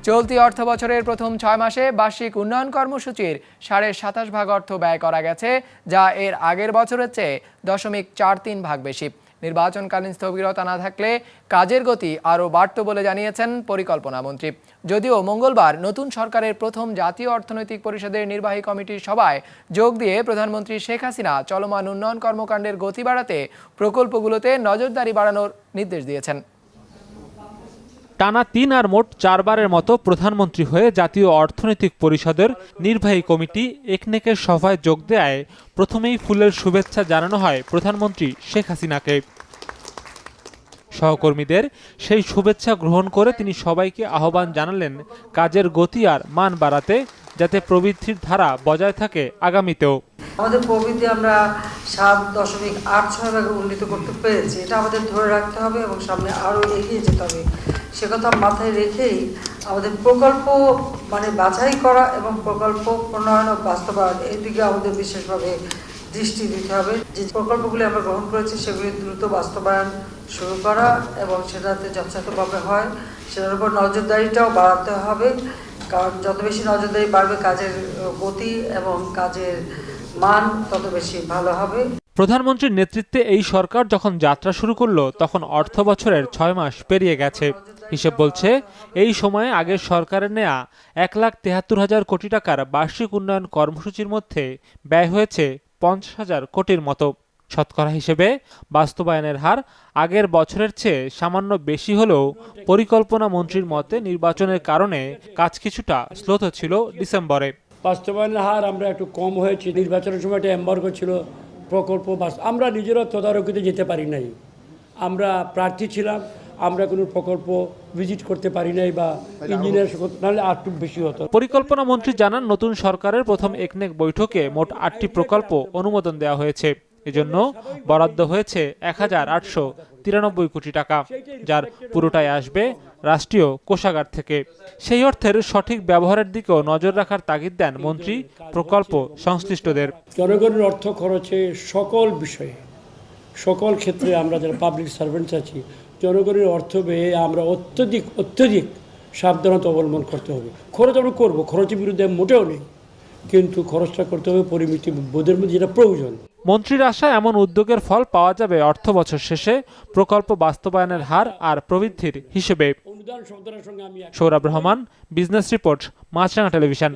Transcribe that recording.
চলতি অর্থবছরের প্রথম 6 মাসে বার্ষিক উন্নয়ন কর্মসূচির 27.5 অর্থ ব্যয় করা গেছে, যা এর আগের বছরের চেয়ে 0.43 বেশি। নির্বাচনকালীন স্থবিরতা না থাকলে কাজের গতি আরও বাড়ত বলে জানিয়েছেন পরিকল্পনা মন্ত্রী। যদিও মঙ্গলবার নতুন সরকারের প্রথম জাতীয় অর্থনৈতিক পরিষদের নির্বাহী কমিটির সভায় যোগ দিয়ে প্রধানমন্ত্রী শেখ হাসিনা চলমান উন্নয়ন কর্মকাণ্ডের গতি বাড়াতে প্রকল্পগুলোতে নজরদারি বাড়ানোর নির্দেশ দিয়েছেন। টানা 3 আর মোট 4 বারের মতো প্রধানমন্ত্রী হয়ে জাতীয় অর্থনৈতিক পরিষদের নির্বাহী কমিটি একনেকের সভায় যোগ দেয় প্রথমেই ফুলের শুভেচ্ছা জানানো হয় প্রধানমন্ত্রী শেখ হাসিনাকে। সহকর্মীদের সেই শুভেচ্ছা গ্রহণ করে তিনি সবাইকে আহ্বান জানালেন কাজের গতি আর মান বাড়াতে, যাতে প্রবৃদ্ধির ধারা বজায় থাকে আগামীতেও। আমাদের প্রবৃদ্ধি আমরা 7.86 উন্নীত করতে পেরেছি, এটা আমাদের ধরে রাখতে হবে এবং সামনে আরও এগিয়ে যেতে হবে। সে কথা মাথায় রেখেই আমাদের প্রকল্প বাছাই করা এবং প্রকল্প প্রণয়ন ও বাস্তবায়ন এই দিকে আমাদের বিশেষভাবে দৃষ্টি দিতে হবে। যে প্রকল্পগুলি আমরা গ্রহণ করেছি সেগুলি দ্রুত বাস্তবায়ন শুরু করা এবং সেটাতে যথাযথভাবে হয় সেটার উপর নজরদারিটাও বাড়াতে হবে, কারণ যত বেশি নজরদারি বাড়বে কাজের গতি এবং কাজের মান তত বেশি ভালো হবে। প্রধানমন্ত্রীর নেতৃত্বে এই সরকার যখন যাত্রা শুরু করলো তখন অর্থ বছরের 6 মাস পেরিয়ে গেছে। হিসেব বলছে এই সময়ে আগের সরকারের নেয়া 1,73,000 কোটি টাকার বার্ষিক উন্নয়ন কর্মসূচির মধ্যে ব্যয় হয়েছে 50,000 কোটির মতো। শতকরা হিসেবে বাস্তবায়নের হার আগের বছরের চেয়ে সামান্য বেশি হলেও পরিকল্পনা মন্ত্রীর মতে নির্বাচনের কারণে কাজ কিছুটা শ্লথ ছিল ডিসেম্বরে। বাস্তবায়নের হার আমরা একটু কম হয়েছে। নির্বাচনের সময় একটা এম্বার্গো ছিল, প্রকল্প আমরা নিজেরা তদারকিতে যেতে পারি নাই। আমরা প্রার্থী ছিলাম, আমরা কোনো প্রকল্প ভিজিট করতে পারি নাই বা ইঞ্জিনিয়ার নাহলে আর একটু বেশি হতো। পরিকল্পনা মন্ত্রী জানান নতুন সরকারের প্রথম একনেক বৈঠকে মোট 8টি প্রকল্প অনুমোদন দেওয়া হয়েছে। এজন্য বরাদ্দ হয়েছে 1,893 কোটি টাকা, যার পুরোটাই আসবে রাষ্ট্রীয় কোষাগার থেকে। সেই অর্থের সঠিক ব্যবহারের দিকেও নজর রাখার তাগিদ দেন মন্ত্রী প্রকল্প সংশ্লিষ্টদের। জনগণের অর্থ খরচে সকল বিষয়ে সকল ক্ষেত্রে আমরা যারা পাবলিক সার্ভেন্টস আছি, জনগণের অর্থ ব্যয়ে আমরা অত্যধিক সাবধানতা অবলম্বন করতে হবে। খরচ আমরা করবো, খরচের বিরুদ্ধে মোটেও নেই, কিন্তু খরচটা করতে হবে পরিমিতি বোধের মধ্যে যেটা প্রয়োজন। মন্ত্রীর আশা এমন উদ্যোগের ফল পাওয়া যাবে অর্থ বছর শেষে প্রকল্প বাস্তবায়নের হার আর প্রবৃদ্ধির হিসেবে। সৌরভ রহমান, বিজনেস রিপোর্ট, মাছরাঙা টেলিভিশন।